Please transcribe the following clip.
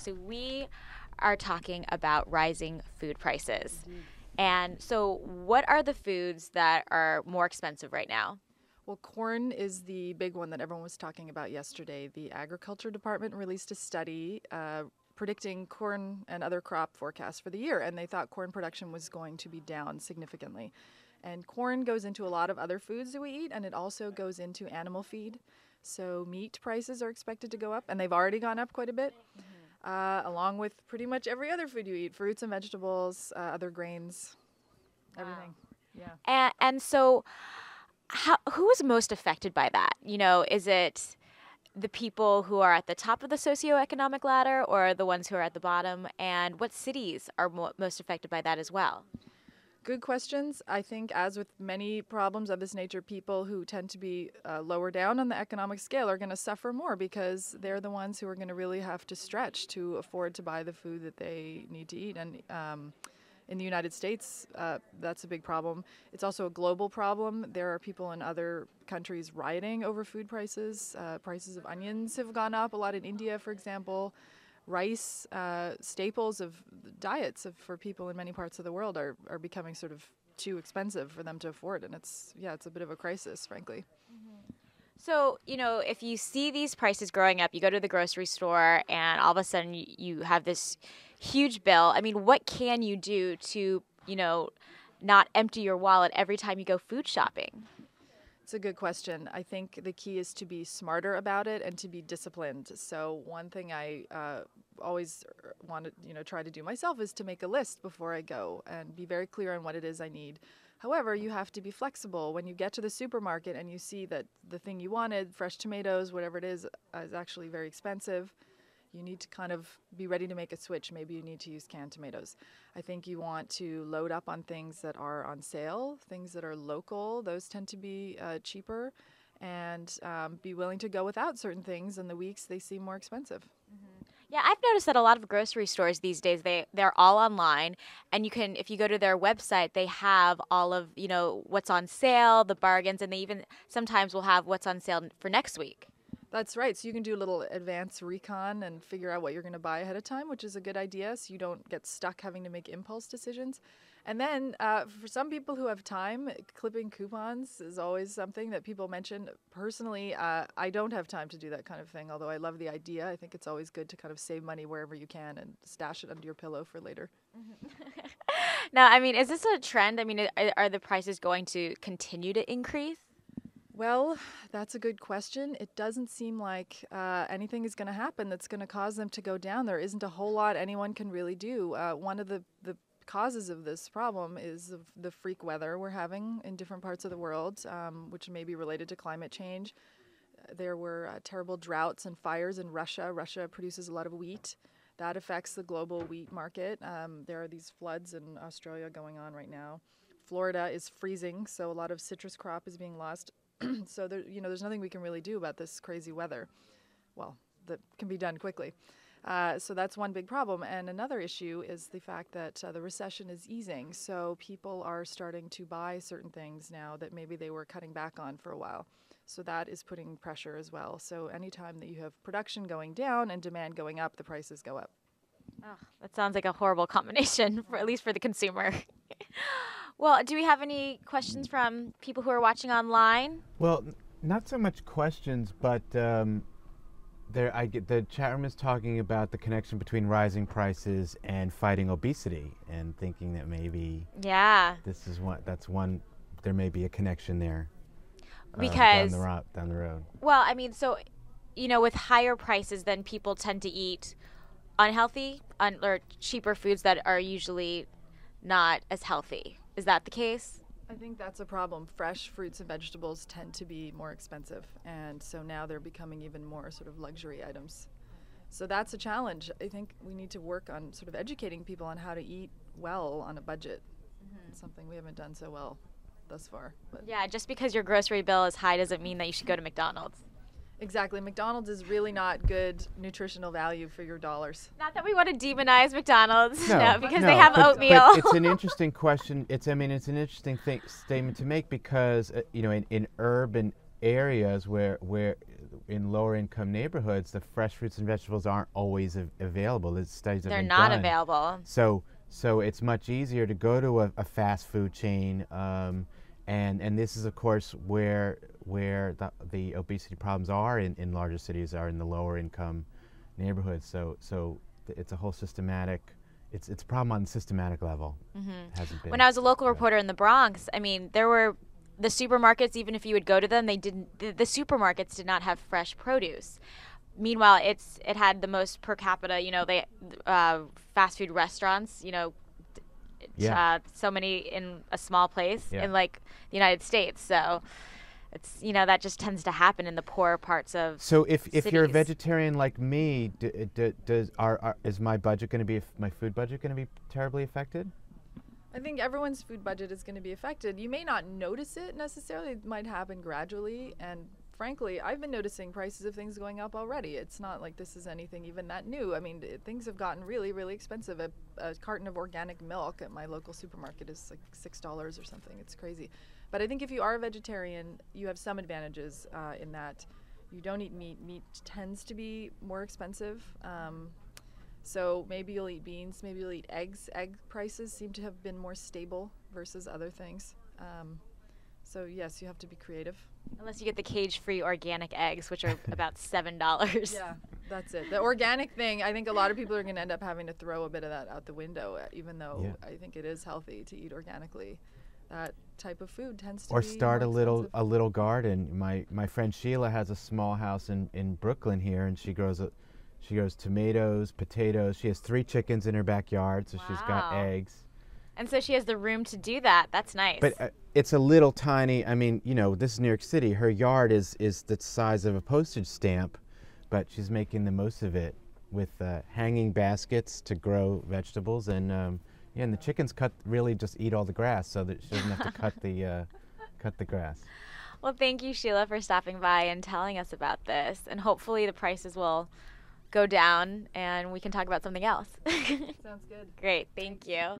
So we are talking about rising food prices. And so what are the foods that are more expensive right now? Well, corn is the big one that everyone was talking about yesterday. The Agriculture Department released a study predicting corn and other crop forecasts for the year, and they thought corn production was going to be down significantly. And corn goes into a lot of other foods that we eat, and it also goes into animal feed. So meat prices are expected to go up, and they've already gone up quite a bit, along with pretty much every other food you eat, fruits and vegetables, other grains, everything. Yeah. And so who is most affected by that? You know, is it the people who are at the top of the socioeconomic ladder or the ones who are at the bottom? And what cities are most affected by that as well? Good questions. I think, as with many problems of this nature, people who tend to be lower down on the economic scale are going to suffer more because they're the ones who are going to really have to stretch to afford to buy the food that they need to eat. And in the United States, that's a big problem. It's also a global problem. There are people in other countries rioting over food prices. Prices of onions have gone up a lot in India, for example. Rice, staples of diets for people in many parts of the world are becoming sort of too expensive for them to afford. And it's a bit of a crisis, frankly. So, you know, if you see these prices growing up, you go to the grocery store and all of a sudden you have this huge bill. I mean, what can you do to, you know, not empty your wallet every time you go food shopping? It's a good question. I think the key is to be smarter about it and to be disciplined. So one thing I always want to try to do myself is to make a list before I go and be very clear on what it is I need. However, you have to be flexible. When you get to the supermarket and you see that the thing you wanted, fresh tomatoes, whatever it is actually very expensive, you need to kind of be ready to make a switch. Maybe you need to use canned tomatoes. I think you want to load up on things that are on sale, things that are local. Those tend to be cheaper, and be willing to go without certain things in the weeks they seem more expensive. Mm-hmm. Yeah, I've noticed that a lot of grocery stores these days, they're all online, and you can, if you go to their website, they have all of, you know, what's on sale, the bargains, and they even sometimes will have what's on sale for next week. That's right. So you can do a little advanced recon and figure out what you're going to buy ahead of time, which is a good idea, so you don't get stuck having to make impulse decisions. And then for some people who have time, clipping coupons is always something that people mention. Personally, I don't have time to do that kind of thing, although I love the idea. I think it's always good to kind of save money wherever you can and stash it under your pillow for later. Now, I mean, is this a trend? I mean, are the prices going to continue to increase? Well, that's a good question. It doesn't seem like anything is going to happen that's going to cause them to go down. There isn't a whole lot anyone can really do. One of the causes of this problem is the freak weather we're having in different parts of the world, which may be related to climate change. There were terrible droughts and fires in Russia. Russia produces a lot of wheat. That affects the global wheat market. There are these floods in Australia going on right now. Florida is freezing, so a lot of citrus crop is being lost. So there's nothing we can really do about this crazy weather. Well, that can be done quickly. So that's one big problem. And another issue is the fact that the recession is easing. So people are starting to buy certain things now that maybe they were cutting back on for a while. So that is putting pressure as well. So anytime that you have production going down and demand going up, the prices go up. Oh, that sounds like a horrible combination, at least for the consumer. Well, do we have any questions from people who are watching online? Well, not so much questions, but the chat room is talking about the connection between rising prices and fighting obesity, and thinking that maybe there may be a connection there. Because down the road. Well, I mean, so with higher prices, then people tend to eat unhealthy or cheaper foods that are usually not as healthy. Is that the case? I think that's a problem. Fresh fruits and vegetables tend to be more expensive, and so now they're becoming even more sort of luxury items. So that's a challenge. I think we need to work on sort of educating people on how to eat well on a budget. Mm-hmm. It's something we haven't done so well thus far. But yeah, just because your grocery bill is high doesn't mean that you should go to McDonald's. Exactly. McDonald's is really not good nutritional value for your dollars. Not that we want to demonize McDonald's, because no, they have oatmeal. But it's an interesting question. It's an interesting statement to make because in urban areas where in lower income neighborhoods, the fresh fruits and vegetables aren't always available. The studies have They're been not done. available. So it's much easier to go to a fast food chain, and this is of course where the obesity problems are in larger cities, are in the lower income neighborhoods. So it's a whole systematic. It's a problem on the systematic level. It hasn't been. When I was a local reporter in the Bronx, I mean, there were the supermarkets. Even if you would go to them, they didn't. The supermarkets did not have fresh produce. Meanwhile, it had the most per capita. You know, they fast food restaurants. You know, so many in a small place in like the United States. So it's, you know, that just tends to happen in the poorer parts of. So if you're a cities. vegetarian like me, is my budget going to be, my food budget going to be terribly affected? I think everyone's food budget is going to be affected. You may not notice it necessarily. It might happen gradually. And frankly, I've been noticing prices of things going up already. It's not like this is anything even that new. I mean, things have gotten really, really expensive. A carton of organic milk at my local supermarket is like $6 or something. It's crazy. But I think if you are a vegetarian, you have some advantages in that you don't eat meat. Meat tends to be more expensive. So maybe you'll eat beans, maybe you'll eat eggs. Egg prices seem to have been more stable versus other things. So yes, you have to be creative. Unless you get the cage-free organic eggs, which are about $7. Yeah, that's it. The organic thing, I think a lot of people are going to end up having to throw a bit of that out the window, even though I think it is healthy to eat organically. That type of food tends to Or be start more a expensive. little garden. My friend Sheelah has a small house in Brooklyn here, and she grows tomatoes, potatoes. She has 3 chickens in her backyard, so she's got Wow. eggs. And so she has the room to do that. That's nice. But it's a little tiny. I mean, you know, this is New York City. Her yard is the size of a postage stamp, but she's making the most of it with hanging baskets to grow vegetables, and and the chickens really just eat all the grass, so that she doesn't have to cut the grass. Well, thank you, Sheelah, for stopping by and telling us about this. And hopefully the prices will go down and we can talk about something else. Sounds good. Great. Thank you.